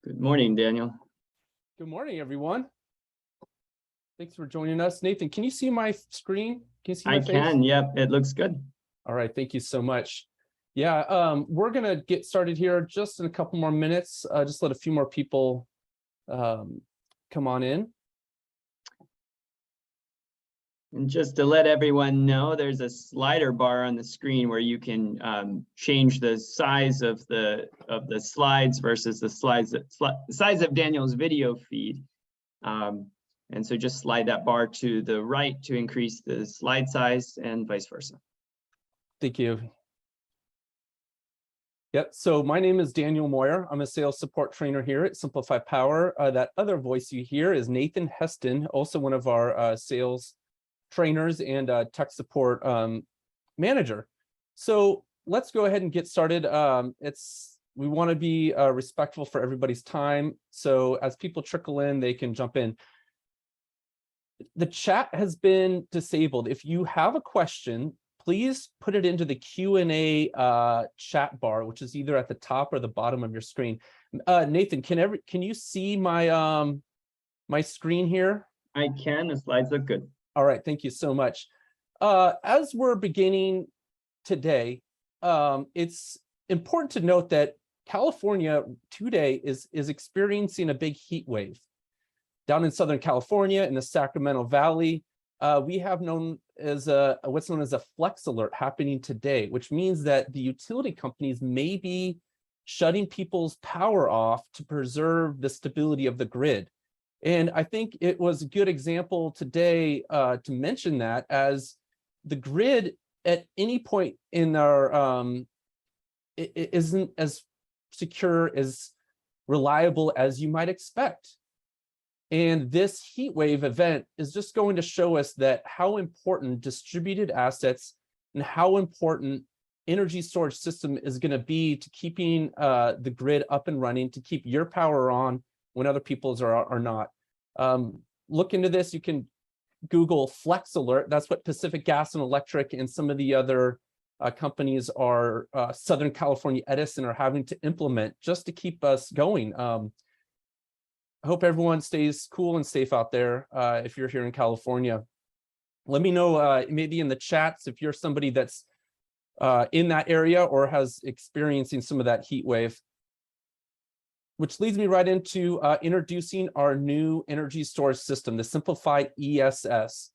Good morning, Daniel. Good morning, everyone. Thanks for joining us. Nathan, can you see my screen? Can you see my face? I can, yep, it looks good. All right, thank you so much. Yeah, we're gonna get started here just in a couple more minutes. Just let a few more people come on in. And just to let everyone know, there's a slider bar on the screen where you can change the size of the slides versus the size of Daniel's video feed. And so just slide that bar to the right to increase the slide size and vice versa. Thank you. Yep, so my name is Daniel Moyer. I'm a sales support trainer here at SimpliPhi Power. That other voice you hear is Nathan Heston, also one of our sales trainers and tech support manager. So let's go ahead and get started. We want to be respectful for everybody's time. So as people trickle in, they can jump in. The chat has been disabled. If you have a question, please put it into the Q&A chat bar, which is either at the top or the bottom of your screen. Nathan, can you see my my screen here? I can. The slides look good. All right, thank you so much. As we're beginning today, it's important to note that California today is experiencing a big heat wave. Down in Southern California, in the Sacramento Valley, we have what's known as a flex alert happening today, which means that the utility companies may be shutting people's power off to preserve the stability of the grid. And I think it was a good example today to mention that, as the grid at any point in our it isn't as secure, as reliable as you might expect. And this heat wave event is just going to show us that how important distributed assets and how important energy storage system is going to be to keeping the grid up and running, to keep your power on when other people's are not. Look into this. You can Google Flex Alert. That's what Pacific Gas and Electric and some of the other companies are, Southern California Edison, are having to implement just to keep us going. I hope everyone stays cool and safe out there if you're here in California. Let me know maybe in the chats if you're somebody that's in that area or has experiencing some of that heat wave. Which leads me right into introducing our new energy storage system, the SimpliPHI ESS.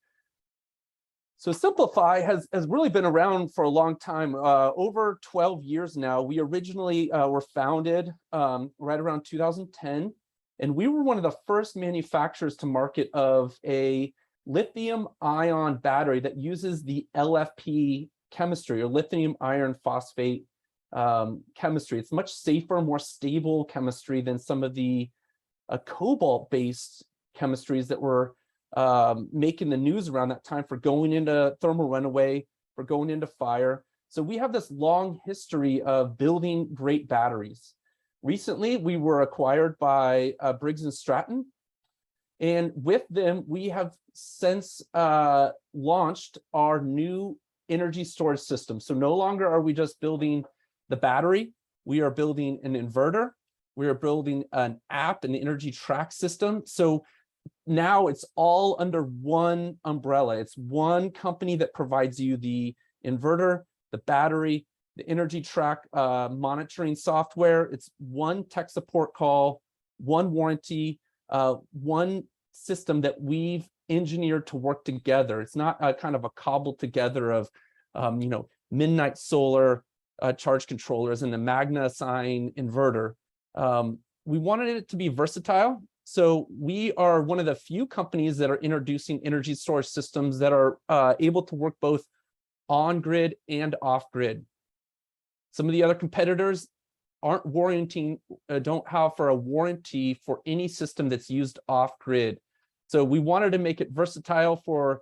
So SimpliPhi has really been around for a long time, over 12 years now. We originally were founded right around 2010, and we were one of the first manufacturers to market of a lithium-ion battery that uses the LFP chemistry, or lithium iron phosphate chemistry. It's much safer, more stable chemistry than some of the cobalt-based chemistries that were making the news around that time for going into thermal runaway, for going into fire. So we have this long history of building great batteries. Recently, we were acquired by Briggs and Stratton, and with them, we have since launched our new energy storage system. So no longer are we just building the battery, we are building an inverter, we are building an app, an EnergyTrak system. So now it's all under one umbrella. It's one company that provides you the inverter, the battery, the EnergyTrak monitoring software. It's one tech support call, one warranty, one system that we've engineered to work together. It's not a kind of a cobbled together of midnight solar charge controllers and the Magna sign inverter. We wanted it to be versatile. So we are one of the few companies that are introducing energy storage systems that are able to work both on grid and off grid. Some of the other competitors aren't warranting, don't have for a warranty for any system that's used off grid. So we wanted to make it versatile for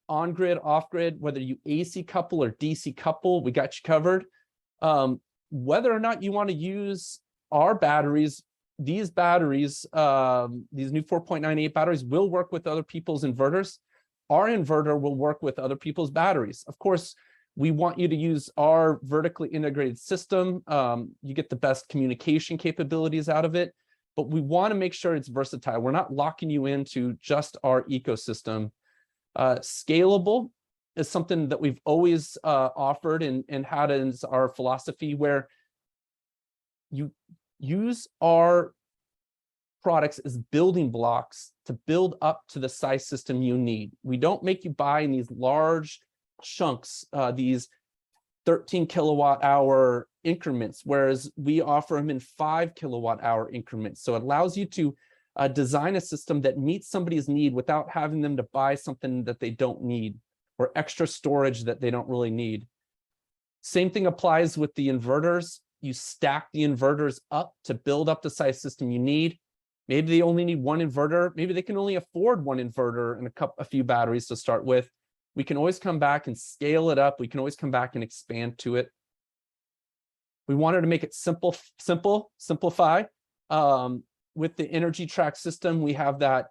on grid, off grid, whether you AC couple or DC couple, we got you covered. Whether or not you want to use our batteries, these batteries, these new 4.98 batteries will work with other people's inverters. Our inverter will work with other people's batteries. Of course, We want you to use our vertically integrated system. You get the best communication capabilities out of it, but we want to make sure it's versatile. We're not locking you into just our ecosystem. Scalable is something that we've always offered and had as our philosophy, where you use our products as building blocks to build up to the size system you need. We don't make you buy in these large chunks, these 13 kilowatt hour increments, whereas we offer them in 5 kilowatt hour increments. So it allows you to design a system that meets somebody's need without having them to buy something that they don't need or extra storage that they don't really need. Same thing applies with the inverters. You stack the inverters up to build up the size system you need. Maybe they only need one inverter. Maybe they can only afford one inverter and a few batteries to start with. We can always come back and scale it up. We can always come back and expand to it. We wanted to make it simplify. With the EnergyTrak system, we have that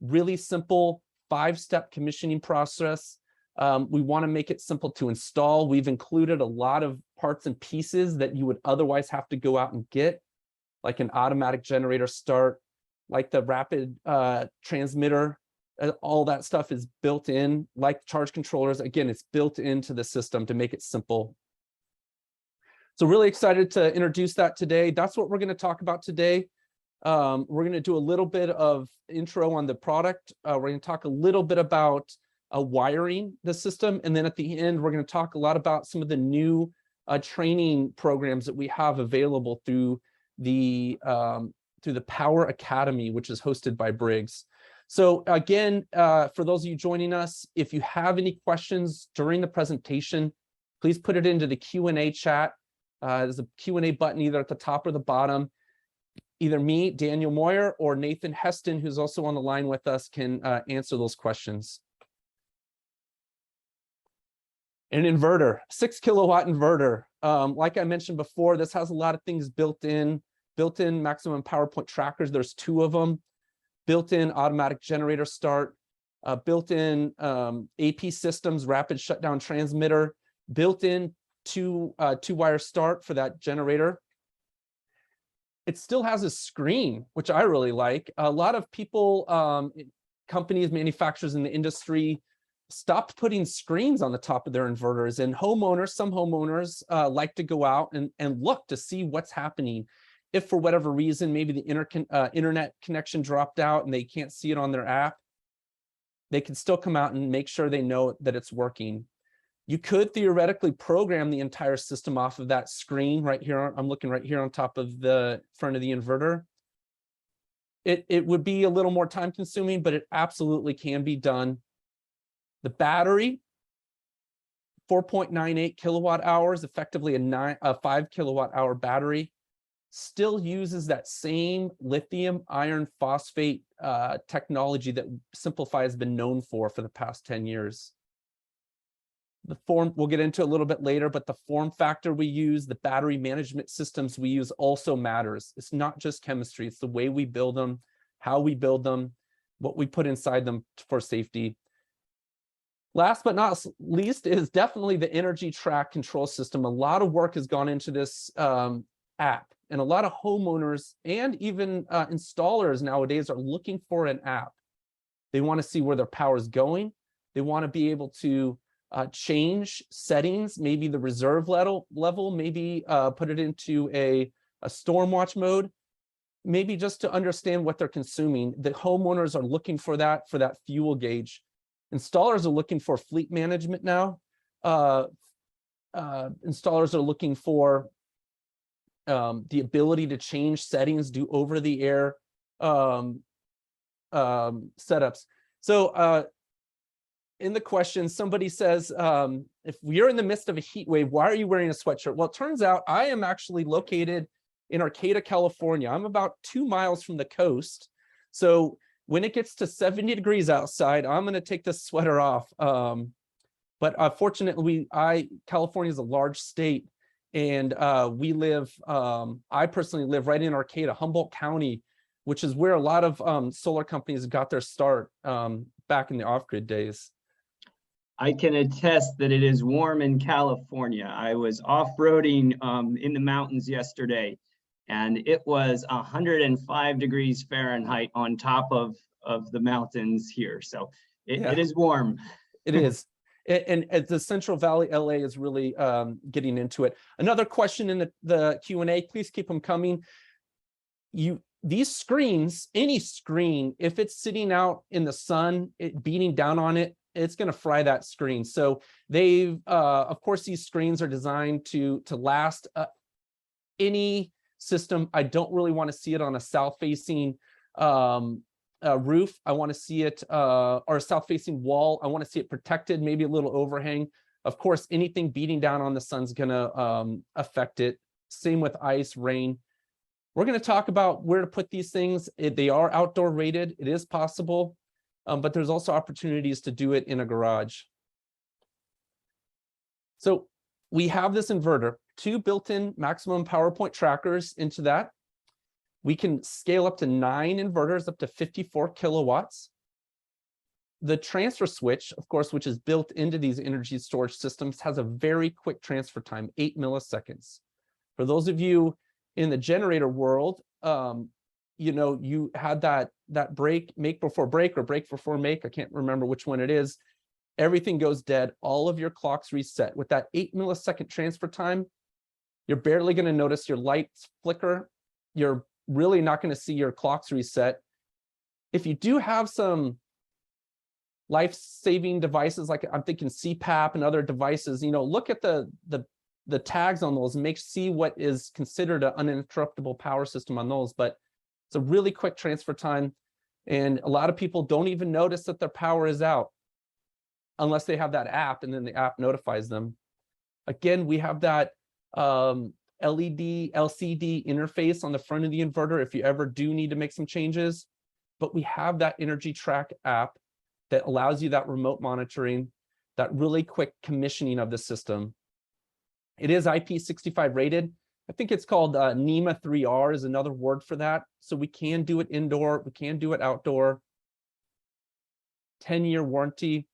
really simple 5-step commissioning process. We want to make it simple to install. We've included a lot of parts and pieces that you would otherwise have to go out and get, like an automatic generator start, like the rapid transmitter. All that stuff is built in, like charge controllers. Again, it's built into the system to make it simple. So really excited to introduce that today. That's what we're going to talk about today. We're going to do a little bit of intro on the product. We're going to talk a little bit about wiring the system. And then at the end, we're going to talk a lot about some of the new training programs that we have available through the Power Academy, which is hosted by Briggs. So again, for those of you joining us, if you have any questions during the presentation, please put it into the Q&A chat. There's a Q&A button either at the top or the bottom. Either me, Daniel Moyer, or Nathan Heston, who's also on the line with us, can answer those questions. An inverter, 6 kilowatt inverter. Like I mentioned before, this has a lot of things built in maximum power point trackers. There's 2 of them. Built-in automatic generator start, built-in AP systems, rapid shutdown transmitter, built-in two-wire start for that generator. It still has a screen, which I really like. A lot of people, companies, manufacturers in the industry stopped putting screens on the top of their inverters, and some homeowners like to go out and look to see what's happening. If for whatever reason, maybe the internet connection dropped out and they can't see it on their app, they can still come out and make sure they know that it's working. You could theoretically program the entire system off of that screen right here. I'm looking right here on top of the front of the inverter. It would be a little more time consuming, but it absolutely can be done. The battery, 4.98 kilowatt hours, effectively a 5 kilowatt hour battery. Still uses that same lithium iron phosphate technology that SimpliPhi has been known for the past 10 years. The form we'll get into a little bit later, but the form factor we use, the battery management systems we use also matters. It's not just chemistry, it's the way we build them, how we build them, what we put inside them for safety. Last but not least is definitely the EnergyTrak control system. A lot of work has gone into this app. And a lot of homeowners and even installers nowadays are looking for an app. They want to see where their power is going. They want to be able to change settings, maybe the reserve level, maybe put it into a storm watch mode, maybe just to understand what they're consuming. The homeowners are looking for that fuel gauge. Installers are looking for fleet management now. Installers are looking for the ability to change settings, do over-the-air setups. So in the question, somebody says, if you're in the midst of a heat wave, why are you wearing a sweatshirt? Well, it turns out I am actually located in Arcata, California. I'm about 2 miles from the coast. So when it gets to 70 degrees outside, I'm going to take this sweater off. But fortunately, California is a large state. And I personally live right in Arcata, Humboldt County, which is where a lot of solar companies got their start back in the off-grid days. I can attest that it is warm in California. I was off-roading in the mountains yesterday, and it was 105 degrees Fahrenheit on top of the mountains here. So it is warm. It is. And the Central Valley, LA is really getting into it. Another question in the Q&A, please keep them coming. These screens, any screen, if it's sitting out in the sun, beating down on it, it's going to fry that screen. So they've, of course, these screens are designed to last any system. I don't really want to see it on a south-facing roof. I want to see it, or a south-facing wall. I want to see it protected, maybe a little overhang. Of course, anything beating down on the sun's going to affect it. Same with ice, rain. We're going to talk about where to put these things. They are outdoor rated. It is possible, but there's also opportunities to do it in a garage. So we have this inverter, 2 built-in maximum power point trackers into that. We can scale up to 9 inverters up to 54 kilowatts. The transfer switch, of course, which is built into these energy storage systems, has a very quick transfer time, 8 milliseconds. For those of you in the generator world, you know, you had that break, make before break or break before make. I can't remember which one it is. Everything goes dead. All of your clocks reset. With that 8 millisecond transfer time, you're barely going to notice your lights flicker. You're really not going to see your clocks reset. If you do have some life-saving devices, like I'm thinking CPAP and other devices, you know, look at the tags on those and see what is considered an uninterruptible power system on those. But it's a really quick transfer time, and a lot of people don't even notice that their power is out unless they have that app, and then the app notifies them. Again, we have that LED, LCD interface on the front of the inverter if you ever do need to make some changes. But we have that EnergyTrak app that allows you that remote monitoring, that really quick commissioning of the system. It is IP65 rated. I think it's called NEMA 3R is another word for that. So we can do it indoor, we can do it outdoor. 10-year warranty.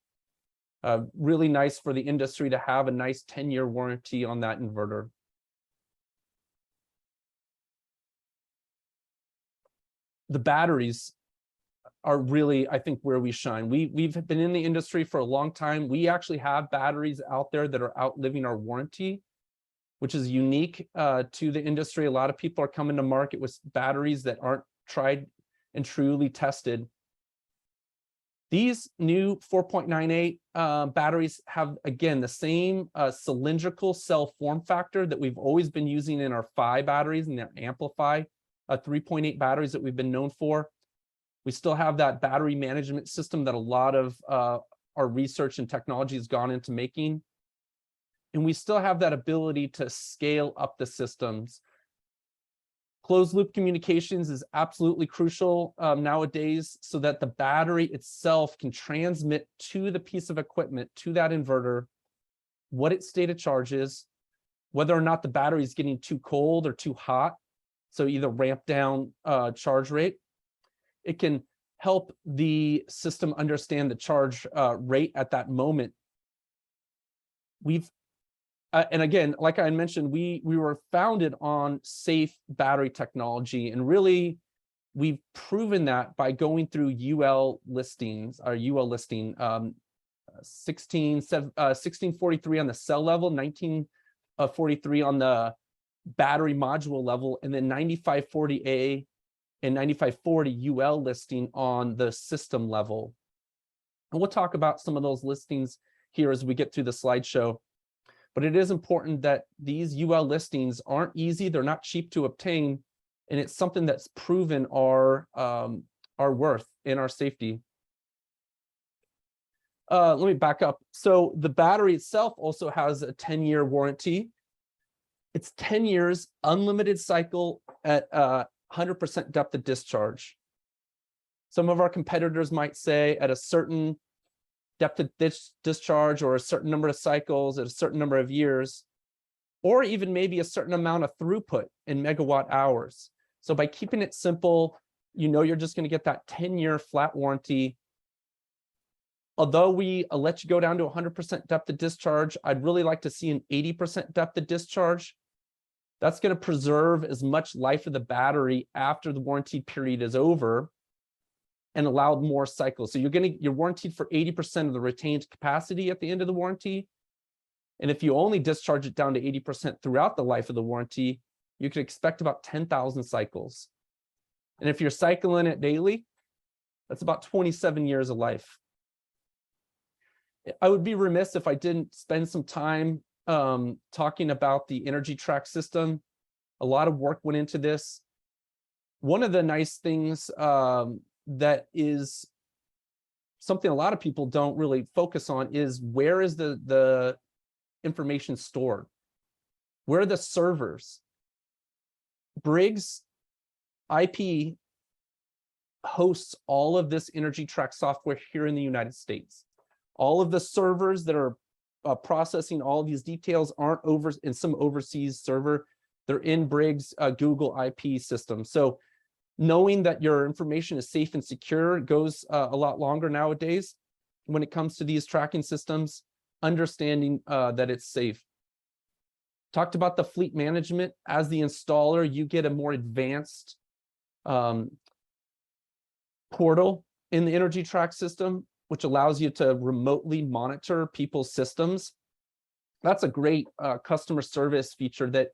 Really nice for the industry to have a nice 10-year warranty on that inverter. The batteries are really, I think, where we shine. We've been in the industry for a long time. We actually have batteries out there that are outliving our warranty, which is unique to the industry. A lot of people are coming to market with batteries that aren't tried and truly tested. These new 4.98 batteries have, again, the same cylindrical cell form factor that we've always been using in our Phi batteries and their SimpliPHI 3.8 batteries that we've been known for. We still have that battery management system that a lot of our research and technology has gone into making. And we still have that ability to scale up the systems. Closed loop communications is absolutely crucial nowadays, so that the battery itself can transmit to the piece of equipment, to that inverter, what its state of charge is, whether or not the battery is getting too cold or too hot. So either ramp down charge rate. It can help the system understand the charge rate at that moment. And again, like I mentioned, we were founded on safe battery technology, and really we've proven that by going through UL listings, our UL listing, 1643 on the cell level, 1943 on the battery module level, and then 9540A and 9540 UL listing on the system level. And we'll talk about some of those listings here as we get through the slideshow. But it is important that these UL listings aren't easy, they're not cheap to obtain, and it's something that's proven our worth and our safety. Let me back up. So the battery itself also has a 10-year warranty. It's 10 years, unlimited cycle at 100% depth of discharge. Some of our competitors might say at a certain depth of discharge or a certain number of cycles at a certain number of years, or even maybe a certain amount of throughput in megawatt hours. So by keeping it simple, you know you're just going to get that 10-year flat warranty. Although we let you go down to 100% depth of discharge, I'd really like to see an 80% depth of discharge. That's going to preserve as much life of the battery after the warranty period is over and allow more cycles. So you're warranted for 80% of the retained capacity at the end of the warranty. And if you only discharge it down to 80% throughout the life of the warranty, you could expect about 10,000 cycles. And if you're cycling it daily, that's about 27 years of life. I would be remiss if I didn't spend some time talking about the EnergyTrak system. A lot of work went into this. One of the nice things that is something a lot of people don't really focus on is where is the information stored? Where are the servers? Briggs IP hosts all of this EnergyTrak software here in the United States. All of the servers that are processing all of these details aren't over in some overseas server. They're in Briggs Google IP system. So knowing that your information is safe and secure goes a lot longer nowadays when it comes to these tracking systems, understanding that it's safe. Talked about the fleet management. As the installer, you get a more advanced portal in the EnergyTrak system, which allows you to remotely monitor people's systems. That's a great customer service feature that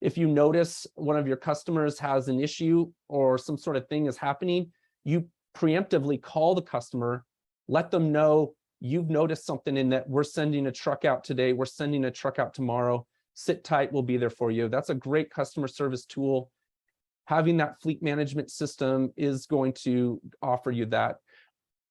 if you notice one of your customers has an issue or some sort of thing is happening, you preemptively call the customer, let them know you've noticed something in that we're sending a truck out today, we're sending a truck out tomorrow, sit tight, we'll be there for you. That's a great customer service tool. Having that fleet management system is going to offer you that.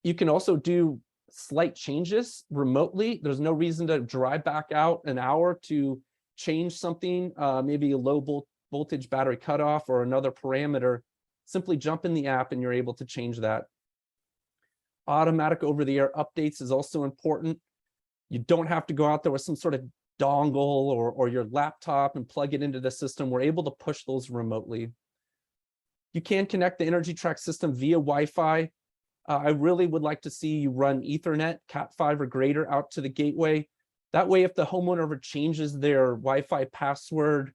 You can also do slight changes remotely. There's no reason to drive back out an hour to change something, maybe a low voltage battery cutoff or another parameter. Simply jump in the app and you're able to change that. Automatic over-the-air updates is also important. You don't have to go out there with some sort of dongle or your laptop and plug it into the system. We're able to push those remotely. You can connect the EnergyTrak system via Wi-Fi. I really would like to see you run Ethernet, Cat5 or greater out to the gateway. That way, if the homeowner ever changes their Wi-Fi password,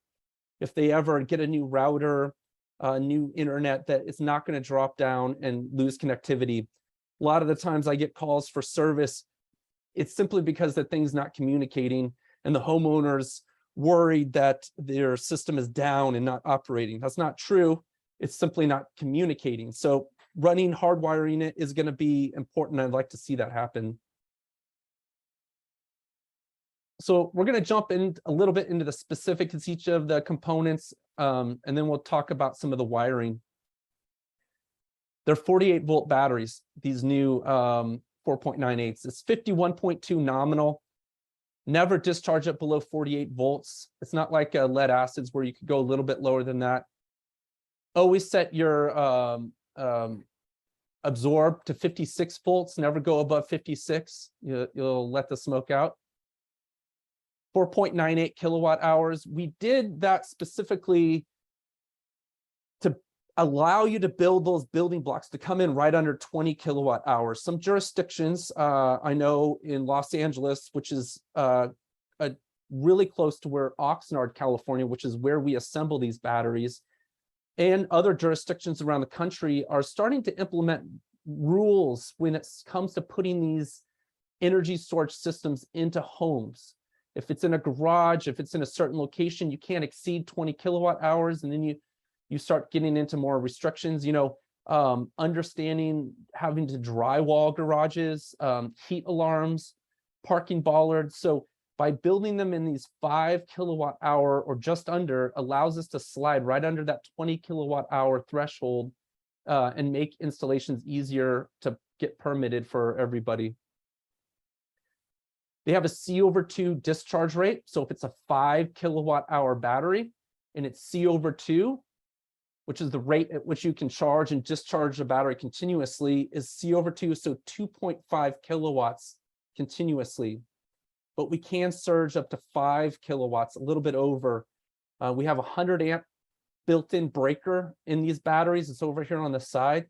if they ever get a new router, new internet, that it's not going to drop down and lose connectivity. A lot of the times I get calls for service. It's simply because the thing's not communicating and the homeowner's worried that their system is down and not operating. That's not true. It's simply not communicating. So running hardwiring it is going to be important. I'd like to see that happen. So we're going to jump in a little bit into the specifics of each of the components, and then we'll talk about some of the wiring. They're 48-volt batteries, these new 4.98s. It's 51.2 nominal. Never discharge it below 48 volts. It's not like lead acids where you could go a little bit lower than that. Always set your absorb to 56 volts. Never go above 56. You'll let the smoke out. 4.98 kilowatt hours. We did that specifically to allow you to build those building blocks to come in right under 20 kilowatt hours. Some jurisdictions, I know in Los Angeles, which is really close to where Oxnard, California, which is where we assemble these batteries, and other jurisdictions around the country are starting to implement rules when it comes to putting these energy storage systems into homes. If it's in a garage, if it's in a certain location, you can't exceed 20 kilowatt hours, and then you start getting into more restrictions, understanding having to drywall garages, heat alarms, parking bollards. So by building them in these 5 kilowatt hour or just under allows us to slide right under that 20 kilowatt hour threshold and make installations easier to get permitted for everybody. They have a C/2 discharge rate. So if it's a 5 kilowatt hour battery and it's C/2, which is the rate at which you can charge and discharge a battery continuously, is C/2, so 2.5 kilowatts continuously. But we can surge up to 5 kilowatts, a little bit over. We have a 100 amp built-in breaker in these batteries. It's over here on the side.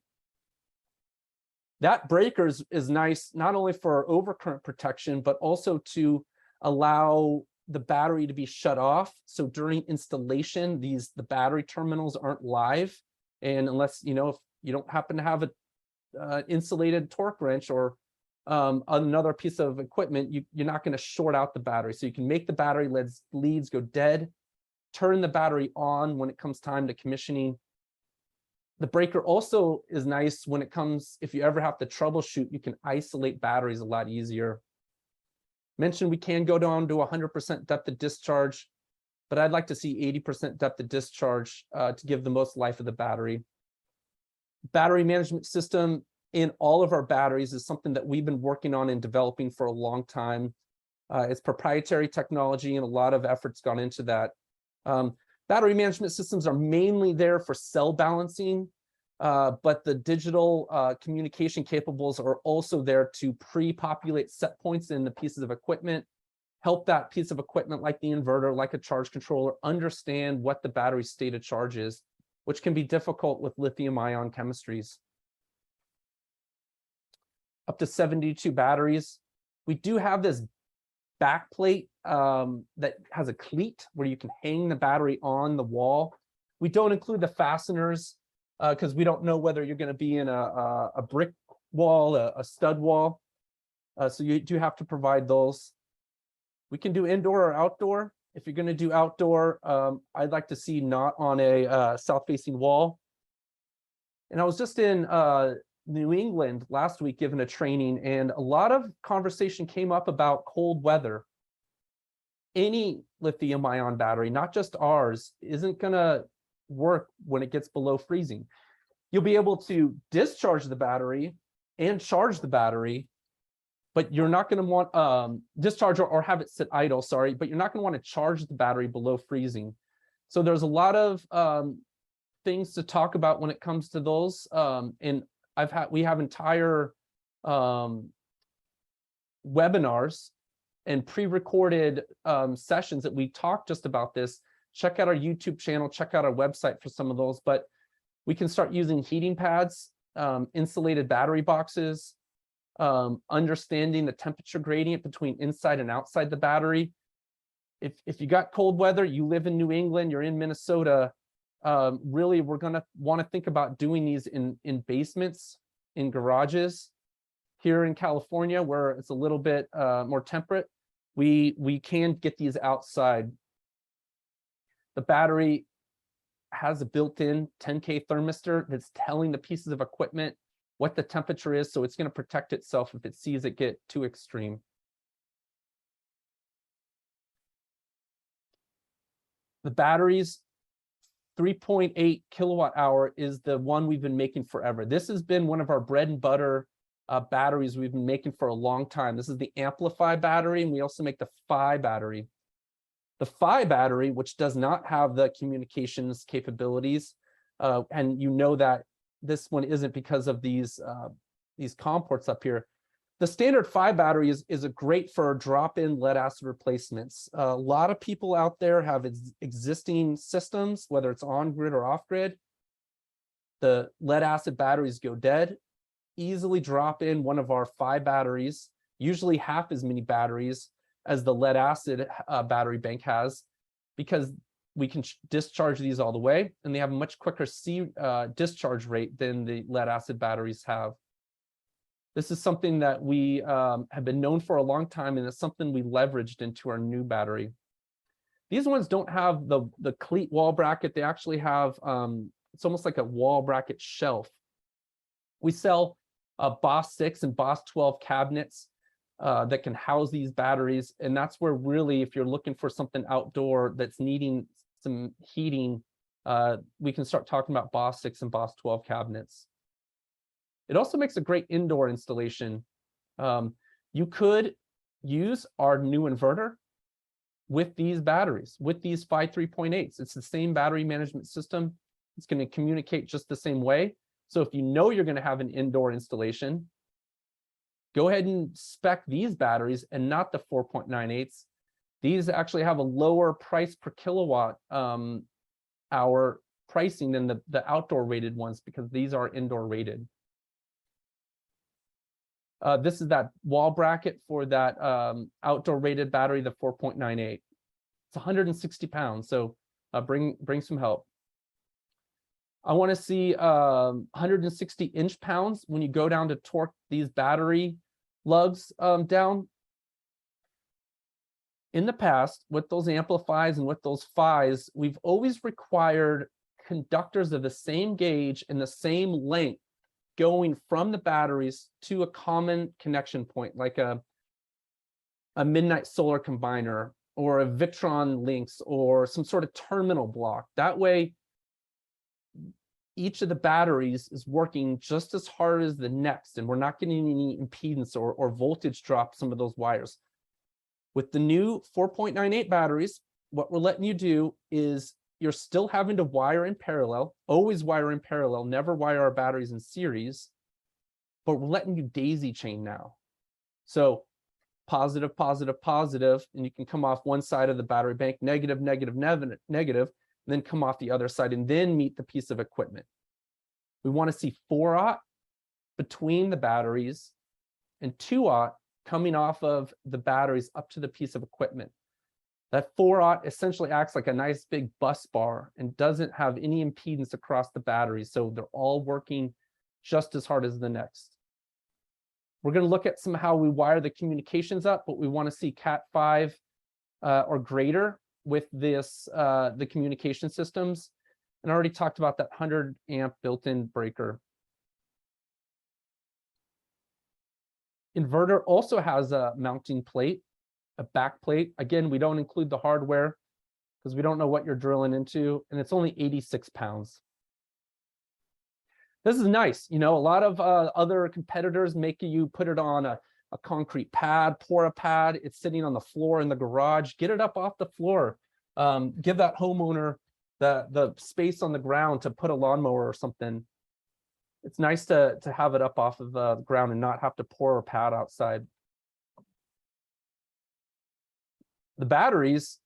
That breaker is nice, not only for overcurrent protection, but also to allow the battery to be shut off. So during installation, the battery terminals aren't live. And unless, you know, if you don't happen to have a insulated torque wrench or another piece of equipment, you're not going to short out the battery. So you can make the battery leads go dead, turn the battery on when it comes time to commissioning. The breaker also is nice when it comes, if you ever have to troubleshoot, you can isolate batteries a lot easier. Mentioned we can go down to 100% depth of discharge, but I'd like to see 80% depth of discharge to give the most life of the battery. Battery management system in all of our batteries is something that we've been working on and developing for a long time. It's proprietary technology and a lot of effort's gone into that. Battery management systems are mainly there for cell balancing, but the digital communication capables are also there to pre-populate set points in the pieces of equipment, help that piece of equipment like the inverter, like a charge controller, understand what the battery state of charge is, which can be difficult with lithium-ion chemistries. Up to 72 batteries. We do have this back plate that has a cleat where you can hang the battery on the wall. We don't include the fasteners because we don't know whether you're going to be in a brick wall, a stud wall. So you do have to provide those. We can do indoor or outdoor. If you're going to do outdoor, I'd like to see not on a south-facing wall. And I was just in New England last week giving a training, and a lot of conversation came up about cold weather. Any lithium-ion battery, not just ours, isn't going to work when it gets below freezing. You'll be able to discharge the battery and charge the battery, but you're not going to want discharge or have it sit idle, sorry, but you're not going to want to charge the battery below freezing. So there's a lot of things to talk about when it comes to those. And we have entire webinars and pre-recorded sessions that we talk just about this. Check out our YouTube channel, check out our website for some of those, but we can start using heating pads, insulated battery boxes, understanding the temperature gradient between inside and outside the battery. If you got cold weather, you live in New England, you're in Minnesota, really we're going to want to think about doing these in basements, in garages. Here in California, where it's a little bit more temperate, we can get these outside. The battery has a built-in 10K thermistor that's telling the pieces of equipment what the temperature is, so it's going to protect itself if it sees it get too extreme. The batteries, 3.8 kilowatt hour is the one we've been making forever. This has been one of our bread and butter batteries we've been making for a long time. This is the SimpliPhi battery, and we also make the Phi battery. The Phi battery, which does not have the communications capabilities, and you know that this one isn't because of these COM ports up here. The standard Phi battery is a great for drop-in lead acid replacements. A lot of people out there have existing systems, whether it's on-grid or off-grid. The lead acid batteries go dead. Easily drop in one of our Phi batteries, usually half as many batteries as the lead acid battery bank has, because we can discharge these all the way, and they have a much quicker discharge rate than the lead acid batteries have. This is something that we have been known for a long time, and it's something we leveraged into our new battery. These ones don't have the cleat wall bracket. They actually have, it's almost like a wall bracket shelf. We sell Boss 6 and Boss 12 cabinets that can house these batteries. And that's where really, if you're looking for something outdoor that's needing some heating, we can start talking about Boss 6 and Boss 12 cabinets. It also makes a great indoor installation. You could use our new inverter with these batteries, with these Phi 3.8s. It's the same battery management system. It's going to communicate just the same way. So if you know you're going to have an indoor installation, go ahead and spec these batteries and not the 4.98s. These actually have a lower price per kilowatt hour pricing than the outdoor rated ones, because these are indoor rated. This is that wall bracket for that outdoor rated battery, the 4.98. It's 160 pounds, so bring some help. I want to see 160 inch-pounds when you go down to torque these battery lugs down. In the past, with those amplifies and with those PHIs, we've always required conductors of the same gauge and the same length going from the batteries to a common connection point, like a midnight solar combiner or a Victron links or some sort of terminal block. That way, each of the batteries is working just as hard as the next, and we're not getting any impedance or voltage drop some of those wires. With the new 4.98 batteries, what we're letting you do is you're still having to wire in parallel, always wire in parallel, never wire our batteries in series, but we're letting you daisy chain now. So positive, positive, positive, and you can come off one side of the battery bank, negative, negative, negative, then come off the other side and then meet the piece of equipment. We want to see 4-aught between the batteries and 2-aught coming off of the batteries up to the piece of equipment. That 4-aught essentially acts like a nice big bus bar and doesn't have any impedance across the batteries, so they're all working just as hard as the next. We're going to look at how we wire the communications up, but we want to see Cat5 or greater with this the communication systems. And I already talked about that 100 amp built-in breaker. Inverter also has a mounting plate, a back plate. Again, we don't include the hardware because we don't know what you're drilling into, and it's only 86 pounds. This is nice. You know, a lot of other competitors make you put it on a concrete pad, pour a pad. It's sitting on the floor in the garage. Get it up off the floor. Give that homeowner the space on the ground to put a lawnmower or something. It's nice to have it up off of the ground and not have to pour a pad outside. The batteries,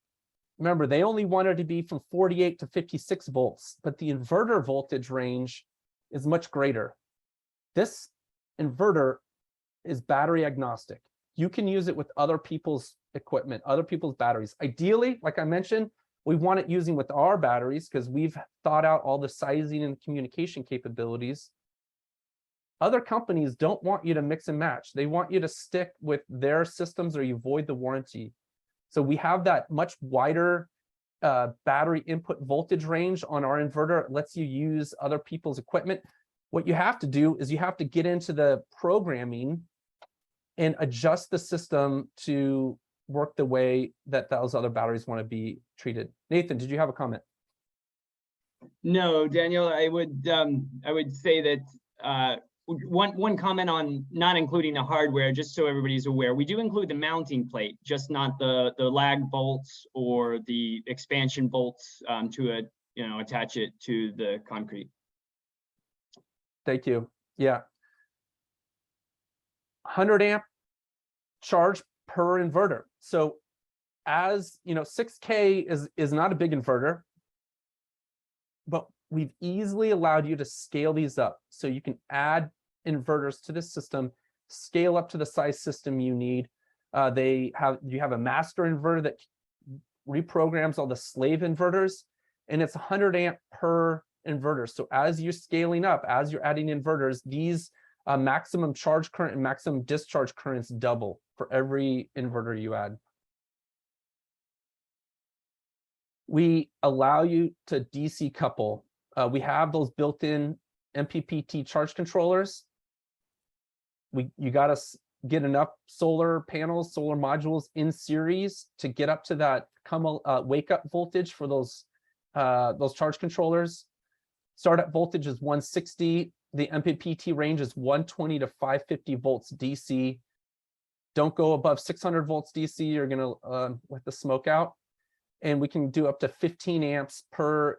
remember, they only wanted to be from 48 to 56 volts, but the inverter voltage range is much greater. This inverter is battery agnostic. You can use it with other people's equipment, other people's batteries. Ideally, like I mentioned, we want it using with our batteries because we've thought out all the sizing and communication capabilities. Other companies don't want you to mix and match. They want you to stick with their systems or you void the warranty. So we have that much wider battery input voltage range on our inverter. It lets you use other people's equipment. What you have to do is you have to get into the programming and adjust the system to work the way that those other batteries want to be treated. Nathan, did you have a comment? No, Daniel, I would say that one comment on not including the hardware, just so everybody's aware, we do include the mounting plate, just not the lag bolts or the expansion bolts to attach it to the concrete. Thank you. Yeah. 100 amp charge per inverter. So as you know, 6K is not a big inverter, but we've easily allowed you to scale these up. So you can add inverters to the system, scale up to the size system you need. You have a master inverter that reprograms all the slave inverters, and it's 100 amp per inverter. So as you're scaling up, as you're adding inverters, these maximum charge current and maximum discharge currents double for every inverter you add. We allow you to DC couple. We have those built-in MPPT charge controllers. You got to get enough solar panels, solar modules in series to get up to that wake up voltage for those charge controllers. Startup voltage is 160. The MPPT range is 120 to 550 volts DC. Don't go above 600 volts DC. You're going to let the smoke out. And we can do up to 15 amps per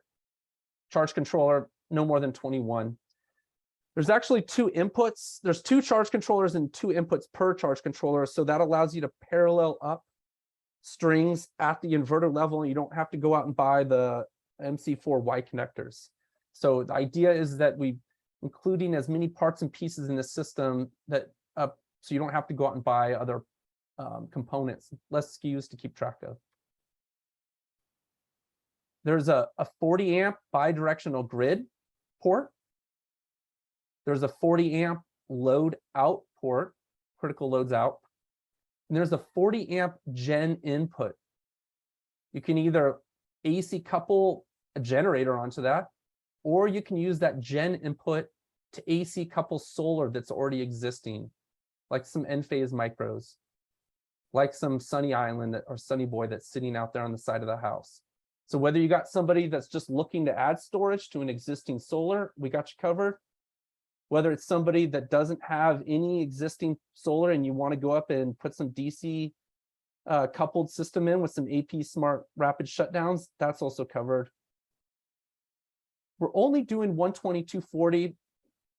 charge controller, no more than 21. There's actually 2 inputs. There's 2 charge controllers and 2 inputs per charge controller. So that allows you to parallel up strings at the inverter level. And you don't have to go out and buy the MC4Y connectors. So the idea is that including as many parts and pieces in the system that So you don't have to go out and buy other components, less SKUs to keep track of. There's a 40 amp bidirectional grid port. There's a 40 amp load out port, critical loads out. And there's a 40 amp gen input. You can either AC couple a generator onto that, or you can use that gen input to AC couple solar that's already existing, like some Enphase micros, like some Sunny Island or Sunny Boy that's sitting out there on the side of the house. So whether you got somebody that's just looking to add storage to an existing solar, we got you covered. Whether it's somebody that doesn't have any existing solar and you want to go up and put some DC coupled system in with some AP smart rapid shutdowns, that's also covered. We're only doing 120, 240.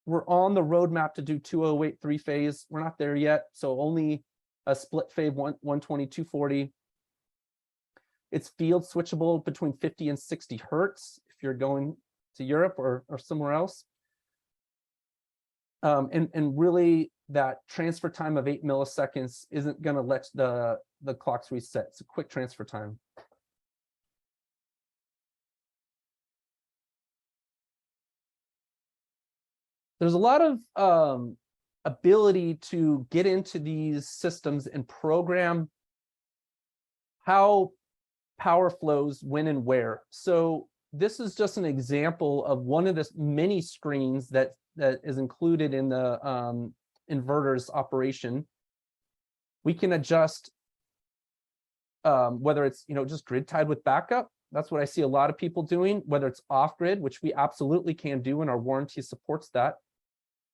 We're on the roadmap to do 208 3-phase. We're not there yet, so only a split phase 120, 240. It's field switchable between 50 and 60 hertz if you're going to Europe or somewhere else. And really that transfer time of 8 milliseconds isn't going to let the clocks reset. It's a quick transfer time. There's a lot of ability to get into these systems and program how power flows when and where. So this is just an example of one of the many screens that is included in the inverter's operation. We can adjust whether it's just grid tied with backup. That's what I see a lot of people doing, whether it's off grid, which we absolutely can do and our warranty supports that.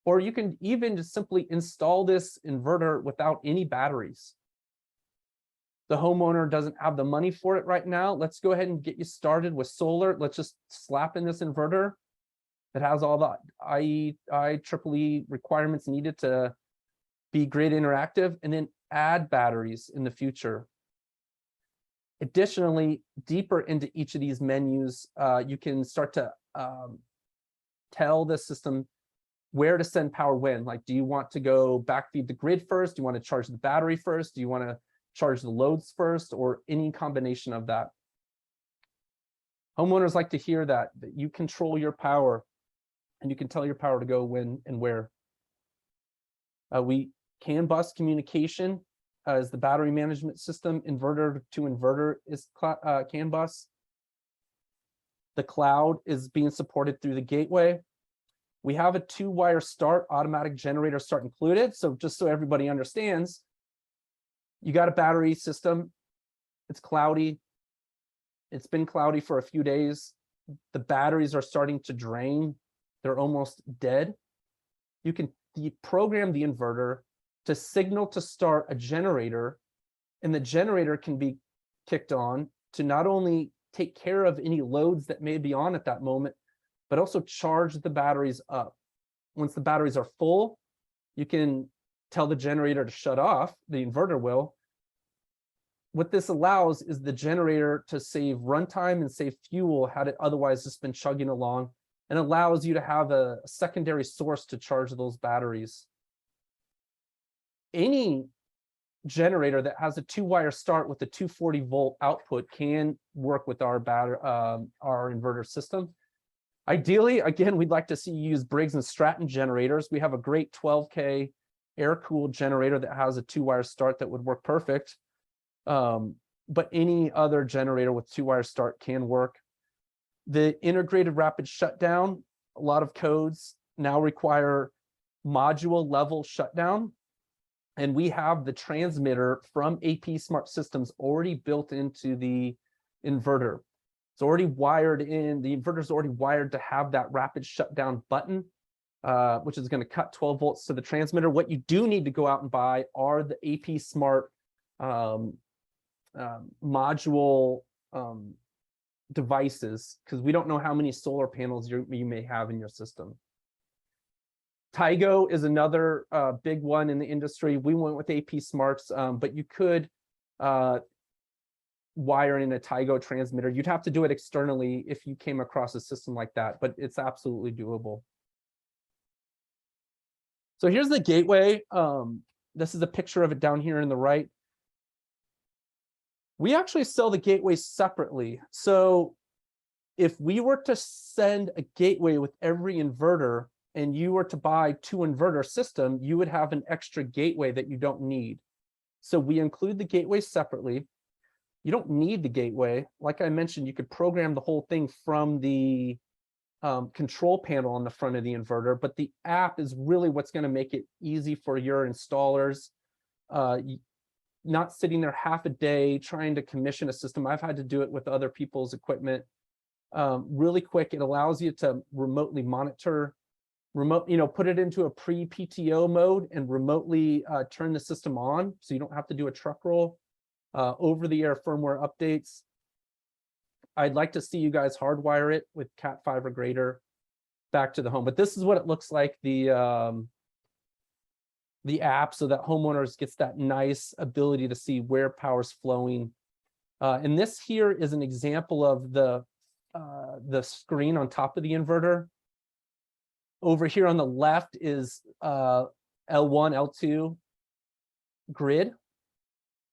Or you can even just simply install this inverter without any batteries. The homeowner doesn't have the money for it right now. Let's go ahead and get you started with solar. Let's just slap in this inverter that has all the IEEE requirements needed to be grid interactive, and then add batteries in the future. Additionally, deeper into each of these menus, you can start to tell the system where to send power when. Like, do you want to go backfeed the grid first? Do you want to charge the battery first? Do you want to charge the loads first, or any combination of that? Homeowners like to hear that you control your power and you can tell your power to go when and where. We CAN bus communication as the battery management system. Inverter to inverter is CAN bus. The cloud is being supported through the gateway. We have a 2-wire start, automatic generator start included. So just so everybody understands, you got a battery system, it's cloudy. It's been cloudy for a few days. The batteries are starting to drain. They're almost dead. You can program the inverter to signal to start a generator, and the generator can be kicked on to not only take care of any loads that may be on at that moment, but also charge the batteries up. Once the batteries are full, you can tell the generator to shut off, the inverter will. What this allows is the generator to save runtime and save fuel had it otherwise just been chugging along, and allows you to have a secondary source to charge those batteries. Any generator that has a 2-wire start with a 240-volt output can work with our inverter system. Ideally, again, we'd like to see you use Briggs and Stratton generators. We have a great 12K air-cooled generator that has a 2-wire start that would work perfect. But any other generator with 2-wire start can work. The integrated rapid shutdown, a lot of codes now require module level shutdown. And we have the transmitter from AP Smart Systems already built into the inverter. It's already wired in, the inverter's already wired to have that rapid shutdown button, which is going to cut 12 volts to the transmitter. What you do need to go out and buy are the AP Smart module devices, because we don't know how many solar panels you may have in your system. Tigo is another big one in the industry. We went with AP Smarts, but you could wire in a Tigo transmitter. You'd have to do it externally if you came across a system like that, but it's absolutely doable. So here's the gateway. This is a picture of it down here in the right. We actually sell the gateways separately. So if we were to send a gateway with every inverter and you were to buy 2 inverter system, you would have an extra gateway that you don't need. So we include the gateway separately. You don't need the gateway. Like I mentioned, you could program the whole thing from the control panel on the front of the inverter, but the app is really what's going to make it easy for your installers. Not sitting there half a day trying to commission a system. I've had to do it with other people's equipment. Really quick, it allows you to remotely monitor, put it into a pre-PTO mode and remotely turn the system on, so you don't have to do a truck roll. Over-the-air firmware updates. I'd like to see you guys hardwire it with Cat 5 or greater back to the home. But this is what it looks like, the app, so that homeowners gets that nice ability to see where power's flowing. And this here is an example of the screen on top of the inverter. Over here on the left is L1, L2 grid.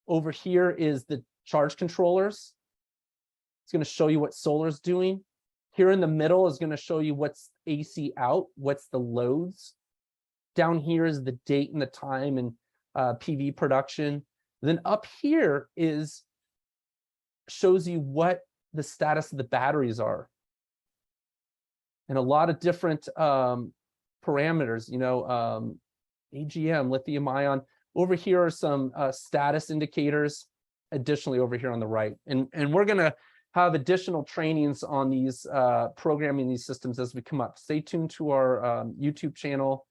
Over here is the charge controllers. It's going to show you what solar's doing. Here in the middle is going to show you what's AC out, what's the loads. Down here is the date and the time and PV production. Then up here shows you what the status of the batteries are. And a lot of different parameters, AGM, lithium ion. Over here are some status indicators, additionally over here on the right. And we're going to have additional trainings on these programming these systems as we come up. Stay tuned to our YouTube channel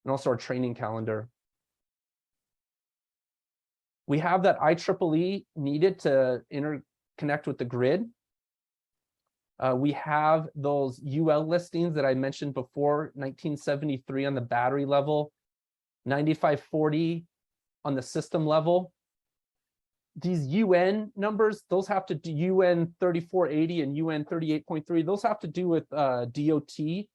and also our training calendar. We have that IEEE needed to interconnect with the grid. We have those UL listings that I mentioned before, 1973 on the battery level, 9540 on the system level. These UN numbers, those have to do UN 3480 and UN 38.3. Those have to do with DOT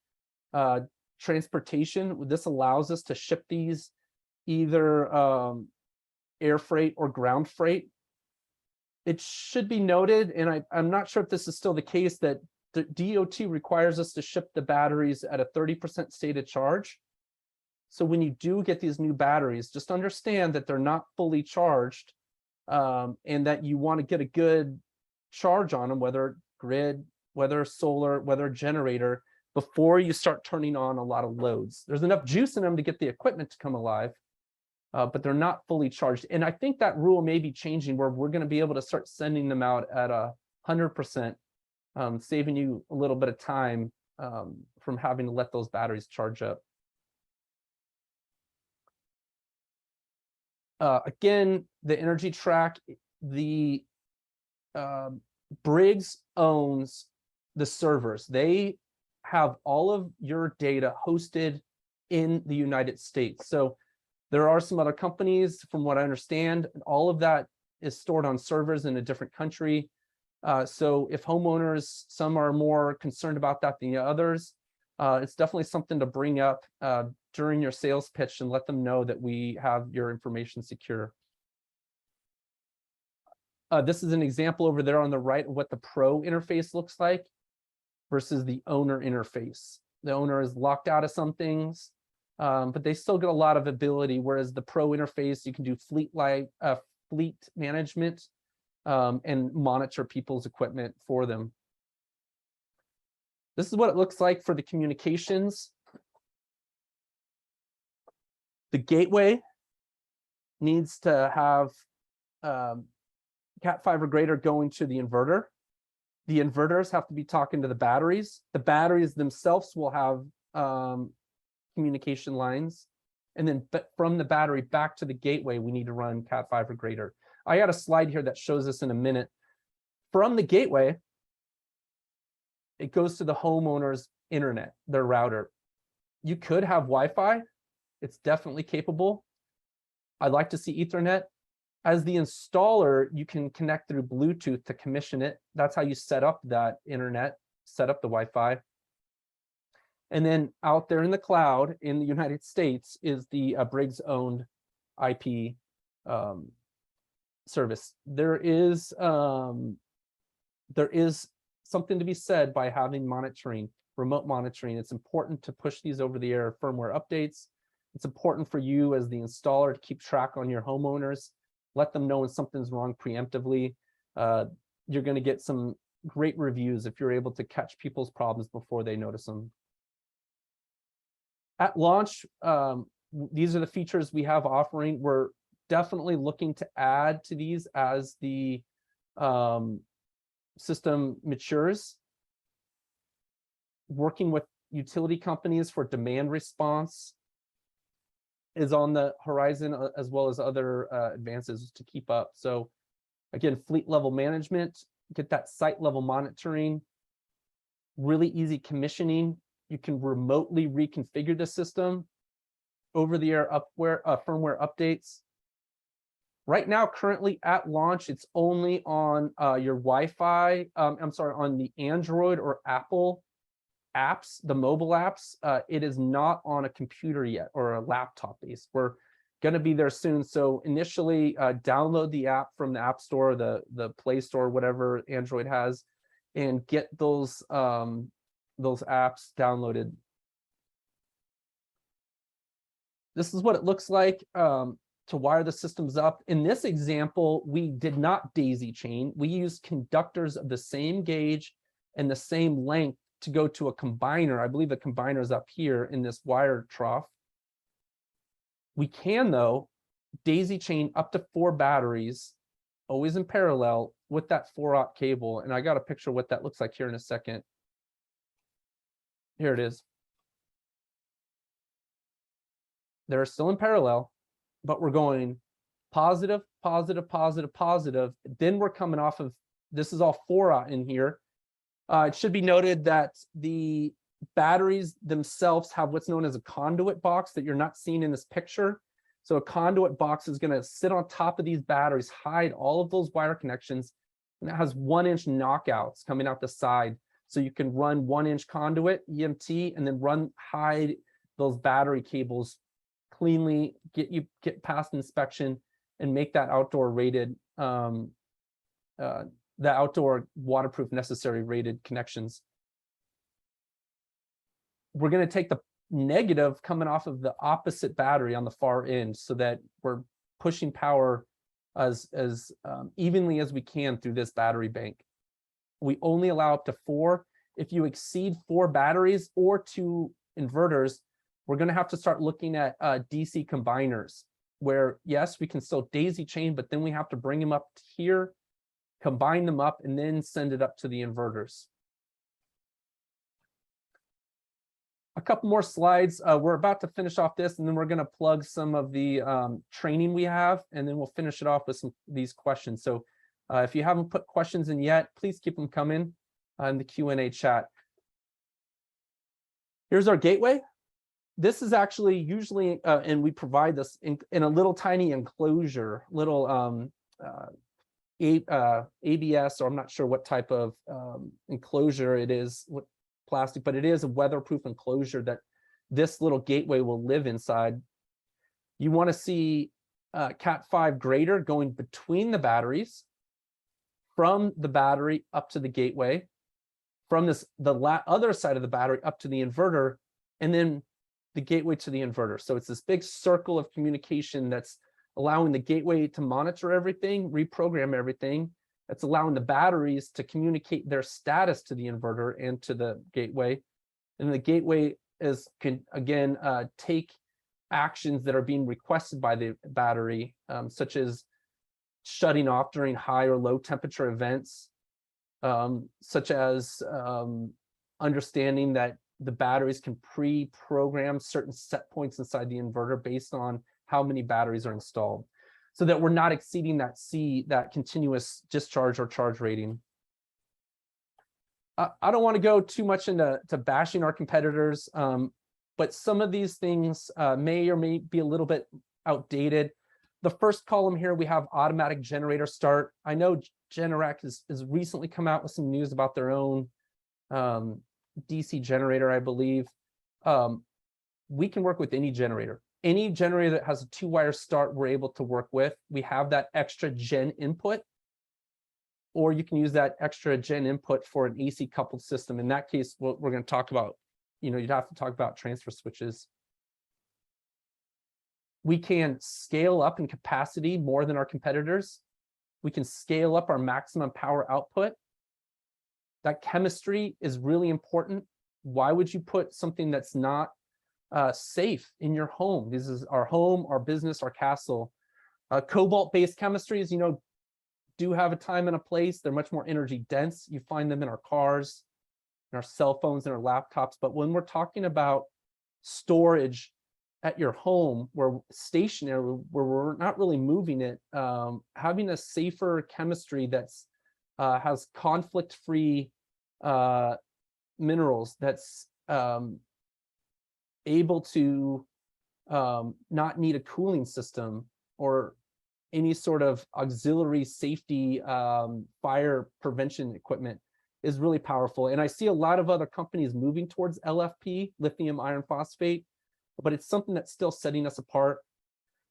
transportation. This allows us to ship these either air freight or ground freight. It should be noted, and I'm not sure if this is still the case, that the DOT requires us to ship the batteries at a 30% stated charge. So when you do get these new batteries, just understand that they're not fully charged, and that you want to get a good charge on them, whether grid, whether solar, whether generator, before you start turning on a lot of loads. There's enough juice in them to get the equipment to come alive, but they're not fully charged. And I think that rule may be changing, where we're going to be able to start sending them out at 100%, saving you a little bit of time from having to let those batteries charge up. Again, the EnergyTrak, the Briggs owns the servers. They have all of your data hosted in the United States. So there are some other companies, from what I understand, all of that is stored on servers in a different country. So if homeowners, some are more concerned about that than the others, it's definitely something to bring up during your sales pitch and let them know that we have your information secure. This is an example over there on the right of what the pro interface looks like versus the owner interface. The owner is locked out of some things, but they still get a lot of ability, whereas the pro interface, you can do fleet management and monitor people's equipment for them. This is what it looks like for the communications. The gateway needs to have Cat 5 or greater going to the inverter. The inverters have to be talking to the batteries. The batteries themselves will have communication lines. And then from the battery back to the gateway, we need to run Cat 5 or greater. I got a slide here that shows this in a minute. From the gateway, it goes to the homeowner's internet, their router. You could have Wi-Fi. It's definitely capable. I'd like to see Ethernet. As the installer, you can connect through Bluetooth to commission it. That's how you set up that internet, set up the Wi-Fi. And then out there in the cloud in the United States is the Briggs-owned IP service. There is something to be said by having monitoring, remote monitoring. It's important to push these over-the-air firmware updates. It's important for you as the installer to keep track on your homeowners, let them know when something's wrong preemptively. You're going to get some great reviews if you're able to catch people's problems before they notice them. At launch, these are the features we have offering. We're definitely looking to add to these as the system matures. Working with utility companies for demand response is on the horizon, as well as other advances to keep up. So again, fleet level management, get that site level monitoring, really easy commissioning. You can remotely reconfigure the system, over-the-air firmware updates. Right now, currently at launch, it's only on your Wi-Fi, on the Android or Apple apps, the mobile apps. It is not on a computer yet or a laptop base. We're going to be there soon. So initially, download the app from the App Store, the Play Store, whatever Android has, and get those apps downloaded. This is what it looks like to wire the systems up. In this example, we did not daisy chain. We used conductors of the same gauge and the same length to go to a combiner. I believe the combiner is up here in this wire trough. We can, though, daisy chain up to 4 batteries, always in parallel with that 4-aught cable. And I got a picture of what that looks like here in a second. Here it is. They're still in parallel, but we're going positive, positive, positive, positive. Then we're coming off of, this is all 4-aught in here. It should be noted that the batteries themselves have what's known as a conduit box that you're not seeing in this picture. So a conduit box is going to sit on top of these batteries, hide all of those wire connections, and it has 1-inch knockouts coming out the side. So you can run 1-inch conduit, EMT, and then hide those battery cables cleanly, get past inspection, and make that outdoor rated, the outdoor waterproof necessary rated connections. We're going to take the negative coming off of the opposite battery on the far end so that we're pushing power as evenly as we can through this battery bank. We only allow up to 4. If you exceed 4 batteries or 2 inverters, we're going to have to start looking at DC combiners where, yes, we can still daisy chain, but then we have to bring them up here, combine them up, and then send it up to the inverters. A couple more slides. We're about to finish off this, and then we're going to plug some of the training we have, and then we'll finish it off with some of these questions. So if you haven't put questions in yet, please keep them coming in the Q&A chat. Here's our gateway. This is actually usually, and we provide this in a little tiny enclosure, little ABS, or I'm not sure what type of enclosure it is, what plastic, but it is a weatherproof enclosure that this little gateway will live inside. You want to see Cat 5 grader going between the batteries, from the battery up to the gateway, from the other side of the battery up to the inverter, and then the gateway to the inverter. So it's this big circle of communication that's allowing the gateway to monitor everything, reprogram everything. That's allowing the batteries to communicate their status to the inverter and to the gateway. And the gateway can again take actions that are being requested by the battery, such as shutting off during high or low temperature events, such as understanding that the batteries can pre-program certain set points inside the inverter based on how many batteries are installed, so that we're not exceeding that continuous discharge or charge rating. I don't want to go too much into bashing our competitors, but some of these things may or may be a little bit outdated. The first column here, we have automatic generator start. I know Generac has recently come out with some news about their own DC generator, I believe. We can work with any generator. any generator that has a 2-wire start, we're able to work with. We have that extra gen input, or you can use that extra gen input for an AC coupled system. In that case, what we're going to talk about, you'd have to talk about transfer switches. We can scale up in capacity more than our competitors. We can scale up our maximum power output. That chemistry is really important. Why would you put something that's not safe in your home? This is our home, our business, our castle. Cobalt-based chemistries, do have a time and a place. They're much more energy dense. You find them in our cars, in our cell phones, and our laptops. But when we're talking about storage at your home, where stationary, where we're not really moving it, having a safer chemistry that's has conflict-free minerals, that's able to not need a cooling system or any sort of auxiliary safety fire prevention equipment, is really powerful. And I see a lot of other companies moving towards LFP, lithium iron phosphate, but it's something that's still setting us apart.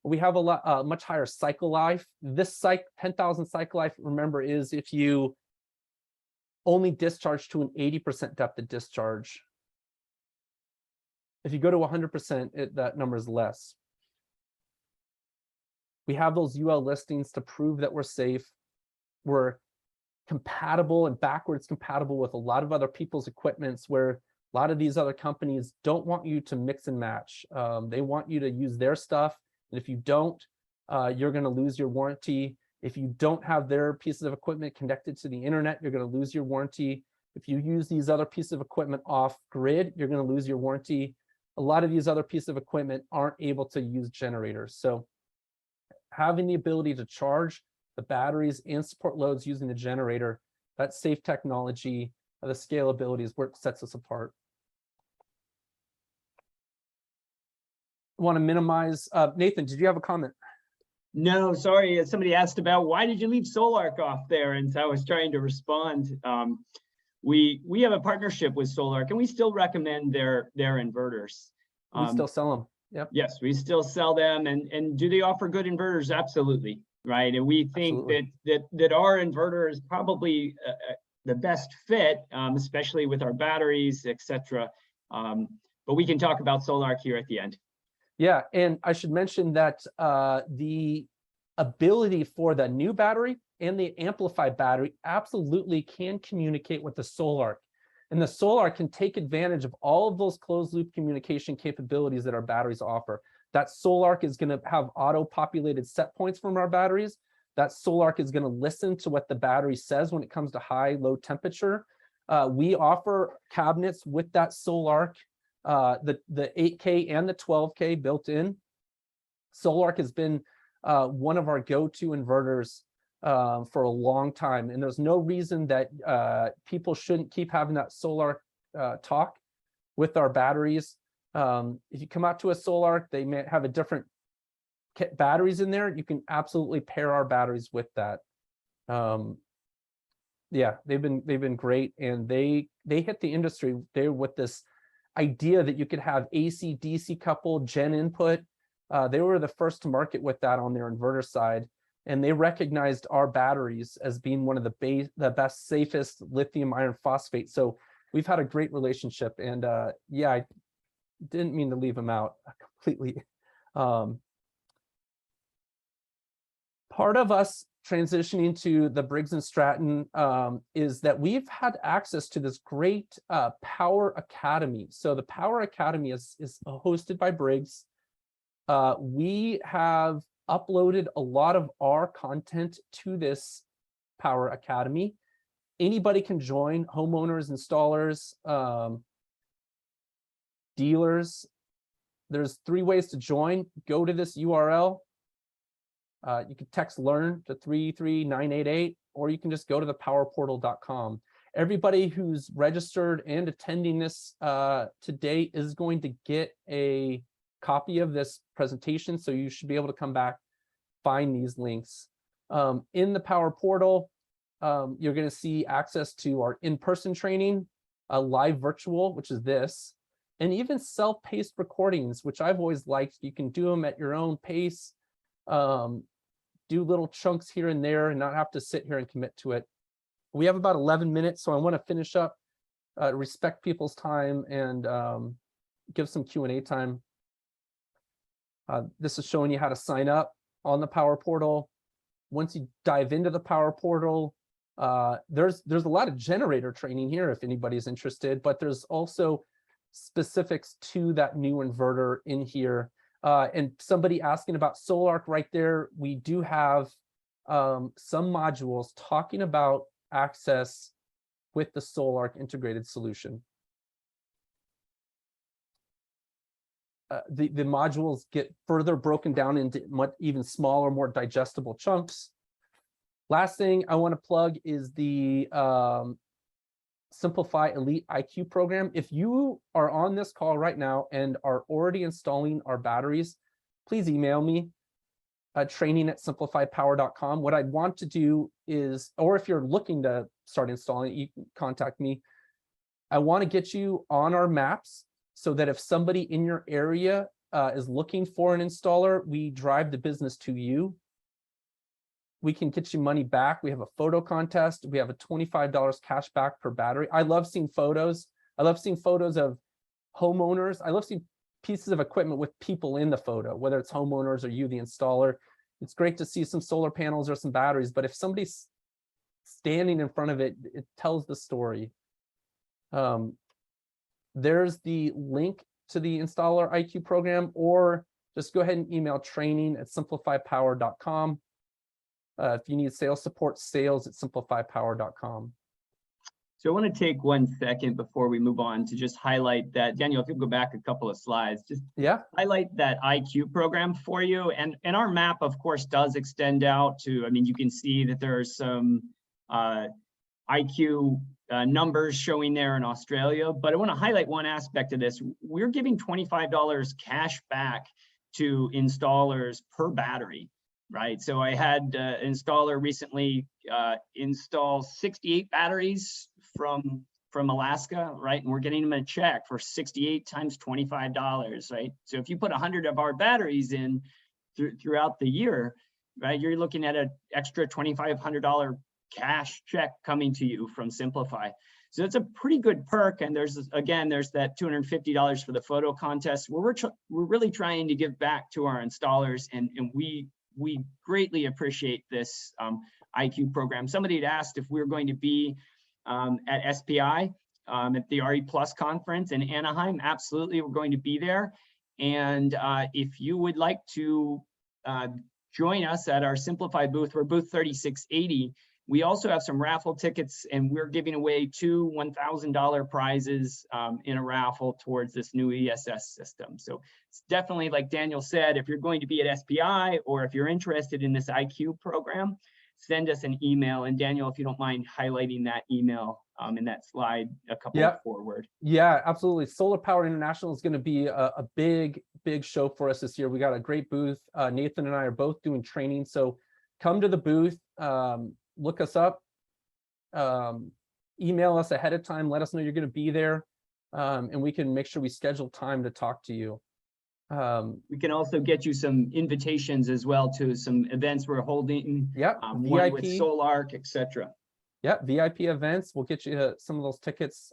We have a much higher cycle life. This 10,000 cycle life, remember, is if you only discharge to an 80% depth of discharge. If you go to 100%, that number is less. We have those UL listings to prove that we're safe. We're compatible and backwards compatible with a lot of other people's equipments, where a lot of these other companies don't want you to mix and match. They want you to use their stuff. And if you don't, you're going to lose your warranty. If you don't have their pieces of equipment connected to the internet, you're going to lose your warranty. If you use these other pieces of equipment off grid, you're going to lose your warranty. A lot of these other pieces of equipment aren't able to use generators. So having the ability to charge the batteries and support loads using the generator, that safe technology, the scalability is what sets us apart. I want to minimize. Nathan, did you have a comment? No, sorry. Somebody asked about why did you leave Solarc off there, and so I was trying to respond. We have a partnership with Solarc, and we still recommend their inverters. We still sell them. Yep. Yes, we still sell them, and do they offer good inverters? Absolutely, right. And we think that our inverter is probably the best fit, especially with our batteries, etc. But we can talk about Solarc here at the end. Yeah, and I should mention that the ability for the new battery and the amplified battery absolutely can communicate with the Solarc. And the Solarc can take advantage of all of those closed loop communication capabilities that our batteries offer. That Solarc is going to have auto-populated set points from our batteries. That Solarc is going to listen to what the battery says when it comes to high, low temperature. We offer cabinets with that Solarc, the 8K and the 12K built in. Solarc has been one of our go-to inverters for a long time, and there's no reason that people shouldn't keep having that Solarc talk with our batteries. If you come out to a Solarc, they may have a different batteries in there. You can absolutely pair our batteries with that. Yeah, they've been great, and they hit the industry there with this idea that you could have AC DC coupled gen input. They were the first to market with that on their inverter side, and they recognized our batteries as being one of the best, safest lithium iron phosphate. So we've had a great relationship, and yeah, I didn't mean to leave them out completely. Part of us transitioning to the Briggs and Stratton is that we've had access to this great Power Academy. So the Power Academy is hosted by Briggs. We have uploaded a lot of our content to this Power Academy. Anybody can join, homeowners, installers, dealers. There's 3 ways to join. Go to this URL. You can text learn to 33988, or you can just go to thepowerportal.com. Everybody who's registered and attending this today is going to get a copy of this presentation, so you should be able to come back, find these links. In the Power Portal, you're going to see access to our in-person training, a live virtual, which is this, and even self-paced recordings, which I've always liked. You can do them at your own pace, do little chunks here and there and not have to sit here and commit to it. We have about 11 minutes, so I want to finish up, respect people's time, and give some Q&A time. This is showing you how to sign up on the Power Portal. Once you dive into the Power Portal, there's a lot of generator training here if anybody's interested, but there's also specifics to that new inverter in here. And somebody asking about SolarArc right there, we do have some modules talking about access with the SolarArc integrated solution. The modules get further broken down into much even smaller, more digestible chunks. Last thing I want to plug is the SimpliPhi Elite IQ program. If you are on this call right now and are already installing our batteries, please email me at training@simpliphipower.com. What I'd want to do is, or if you're looking to start installing, you can contact me. I want to get you on our maps so that if somebody in your area is looking for an installer, we drive the business to you. We can get you money back. We have a photo contest. We have a $25 cash back per battery. I love seeing photos. I love seeing photos of homeowners. I love seeing pieces of equipment with people in the photo, whether it's homeowners or you, the installer. It's great to see some solar panels or some batteries, but if somebody's standing in front of it, it tells the story. There's the link to the installer IQ program, or just go ahead and email training@simpliphipower.com. If you need sales support, sales@simpliphipower.com. So I want to take 1 second before we move on to just highlight that, Daniel, if you go back a couple of slides, just highlight that IQ program for you. And our map, of course, does extend out to, I mean, you can see that there are some IQ numbers showing there in Australia, but I want to highlight one aspect of this. We're giving $25 cash back to installers per battery. Right, so I had an installer recently install 68 batteries from Alaska, right? And we're getting them a check for 68 times $25, right? So if you put 100 of our batteries in throughout the year, right, you're looking at an extra $2,500 cash check coming to you from SimpliPhi. So it's a pretty good perk. And there's that $250 for the photo contest. We're really trying to give back to our installers, and we greatly appreciate this IQ program. Somebody had asked if we were going to be at SPI, at the RE Plus conference in Anaheim. Absolutely, we're going to be there. And if you would like to join us at our SimpliPhi booth, we're booth 3680. We also have some raffle tickets, and we're giving away 2 $1,000 prizes in a raffle towards this new ESS system. So it's definitely, like Daniel said, if you're going to be at SPI or if you're interested in this IQ program, send us an email. And Daniel, if you don't mind highlighting that email in that slide a couple forward. Yeah, absolutely. Solar Power International is going to be a big show for us this year. We got a great booth. Nathan and I are both doing training. So come to the booth. Look us up, email us ahead of time, let us know you're going to be there, and we can make sure we schedule time to talk to you. We can also get you some invitations as well to some events we're holding, VIP with SolarArc, etc. Yeah, VIP events. We'll get you some of those tickets.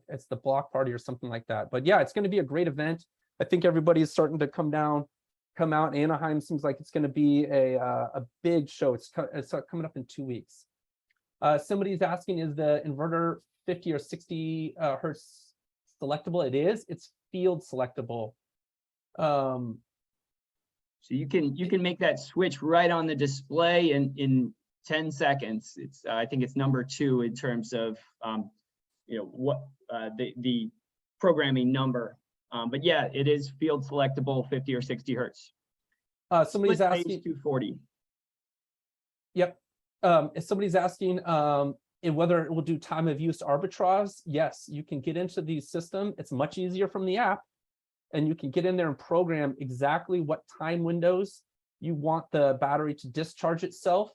It's the block party or something like that. But yeah, it's going to be a great event. I think everybody's starting to come out. Anaheim seems like it's going to be a big show. It's coming up in 2 weeks. Somebody's asking, is the inverter 50 or 60 hertz selectable? It is. It's field selectable. So you can make that switch right on the display in 10 seconds. It's I think it's number 2 in terms of what the programming number. But yeah, it is field selectable, 50 or 60 hertz. Somebody's asking 240. Yep. Somebody's asking whether it will do time of use arbitrage. Yes, you can get into the system. It's much easier from the app, and you can get in there and program exactly what time windows you want the battery to discharge itself.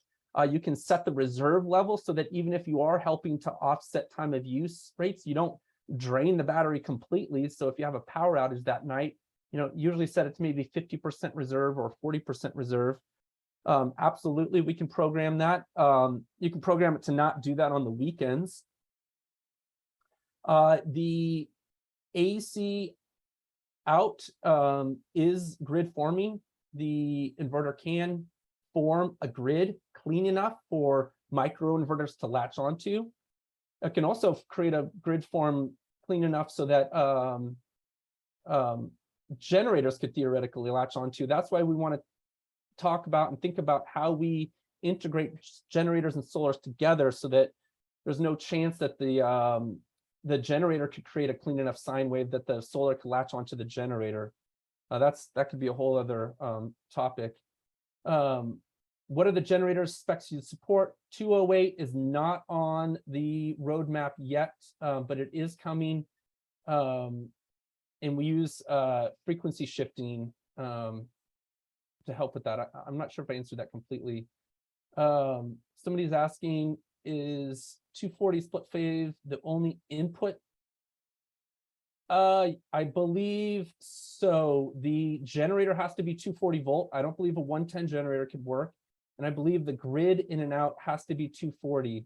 You can set the reserve level so that even if you are helping to offset time of use rates, you don't drain the battery completely. So if you have a power outage that night, usually set it to maybe 50% reserve or 40% reserve. Absolutely, we can program that. You can program it to not do that on the weekends. The AC out is grid forming. The inverter can form a grid clean enough for micro inverters to latch onto. It can also create a grid form clean enough so that generators could theoretically latch onto. That's why we want to talk about and think about how we integrate generators and solars together so that there's no chance that the generator could create a clean enough sine wave that the solar could latch onto the generator. That could be a whole other topic. What are the generators specs you support? 208 is not on the roadmap yet, but it is coming. And we use frequency shifting to help with that. I'm not sure if I answered that completely. Somebody's asking, is 240 split phase the only input? I believe so. The generator has to be 240 volt. I don't believe a 110 generator could work. And I believe the grid in and out has to be 240.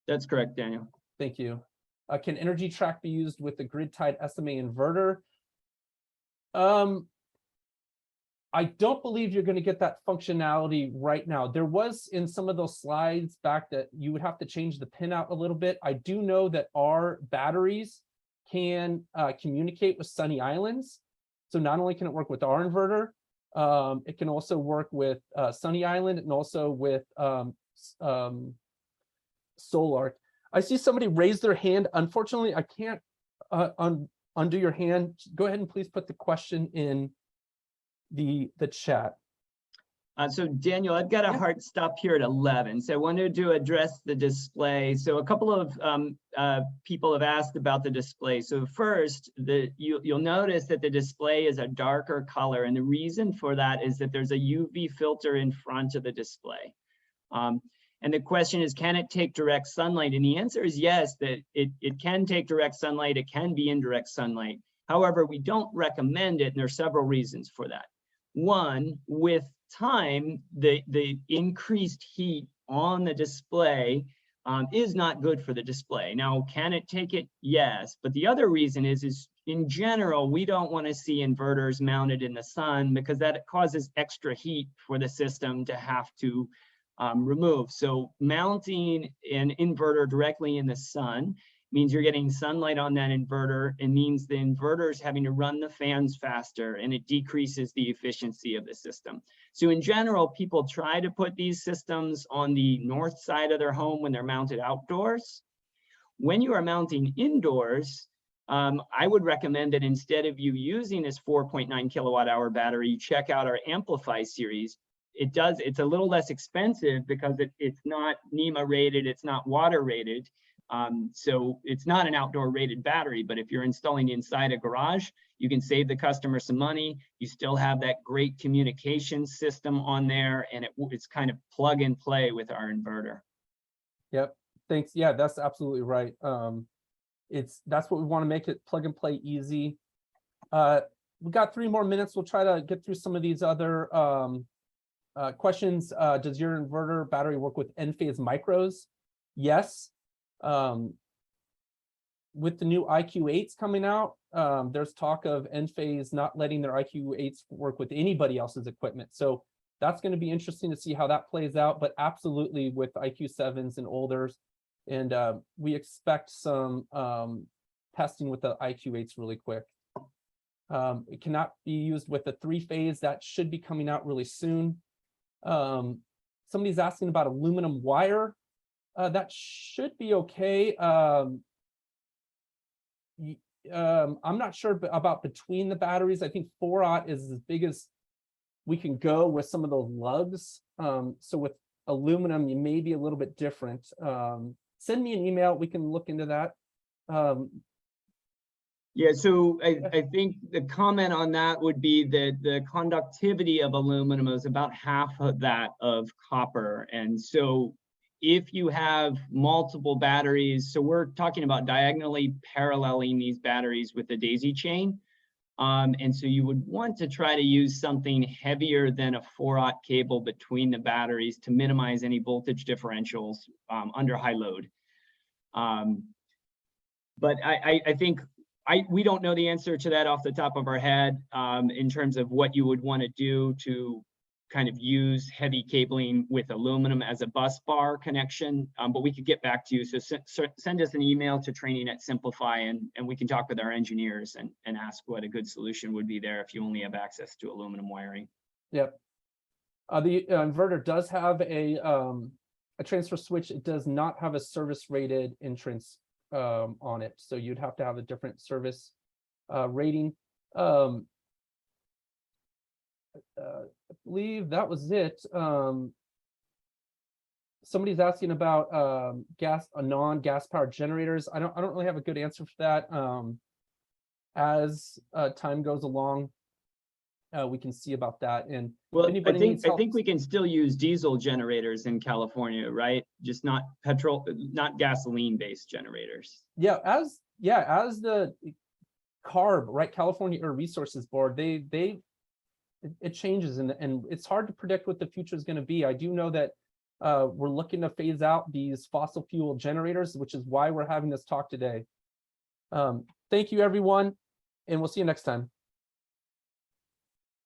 That's correct, Daniel. Thank you. Can EnergyTrak be used with the grid-tied SMA inverter? I don't believe you're going to get that functionality right now. There was in some of those slides back that you would have to change the pin out a little bit. I do know that our batteries can communicate with sunny islands. So not only can it work with our inverter, it can also work with Sunny Island and also with Solar. I see somebody raise their hand. Unfortunately, I can't undo your hand. Go ahead and please put the question in the chat. So Daniel, I've got a hard stop here at 11. So I wanted to address the display. So a couple of people have asked about the display. So first, you'll notice that the display is a darker color. And the reason for that is that there's a UV filter in front of the display. And the question is, can it take direct sunlight? And the answer is yes, that it can take direct sunlight. It can be indirect sunlight. However, we don't recommend it, and there are several reasons for that. One, with time, the increased heat on the display is not good for the display. Now, can it take it? Yes. But the other reason is in general, we don't want to see inverters mounted in the sun because that causes extra heat for the system to have to remove. So mounting an inverter directly in the sun means you're getting sunlight on that inverter. It means the inverter is having to run the fans faster, and it decreases the efficiency of the system. So in general, people try to put these systems on the north side of their home when they're mounted outdoors. When you are mounting indoors, I would recommend that instead of you using this 4.9 kilowatt hour battery, you check out our SimpliPhi series. It's a little less expensive because it's not NEMA rated, it's not water rated. So it's not an outdoor rated battery, but if you're installing inside a garage, you can save the customer some money. You still have that great communication system on there, and it's kind of plug and play with our inverter. Yep, thanks. Yeah, that's absolutely right. That's what we want to make it plug and play easy. We got 3 more minutes. We'll try to get through some of these other questions. Does your inverter battery work with N-phase micros? Yes. With the new IQ8s coming out, there's talk of N-phase not letting their IQ8s work with anybody else's equipment. So that's going to be interesting to see how that plays out, but absolutely with IQ7s and olders. And we expect some testing with the IQ8s really quick. It cannot be used with a 3-phase. That should be coming out really soon. Somebody's asking about aluminum wire. That should be okay. I'm not sure about between the batteries. I think 4-aught is as big as we can go with some of those lugs. So with aluminum, you may be a little bit different. Send me an email. We can look into that. Yeah, so I think the comment on that would be that the conductivity of aluminum is about half of that of copper. And so if you have multiple batteries, so we're talking about diagonally paralleling these batteries with the daisy chain. And so you would want to try to use something heavier than a 4-aught cable between the batteries to minimize any voltage differentials under high load. But I think we don't know the answer to that off the top of our head in terms of what you would want to do to kind of use heavy cabling with aluminum as a bus bar connection, but we could get back to you. So send us an email to training@SimpliPhi, and we can talk with our engineers and ask what a good solution would be there if you only have access to aluminum wiring. Yep. The inverter does have a transfer switch. It does not have a service rated entrance on it, so you'd have to have a different service rating. I believe that was it. Somebody's asking about non-gas powered generators. I don't really have a good answer for that. As time goes along, we can see about that. And well, I think we can still use diesel generators in California, right? Just not gasoline based generators. Yeah, as the CARB, right, California Air Resources Board, it changes, and it's hard to predict what the future is going to be. I do know that we're looking to phase out these fossil fuel generators, which is why we're having this talk today. Thank you, everyone, and we'll see you next time.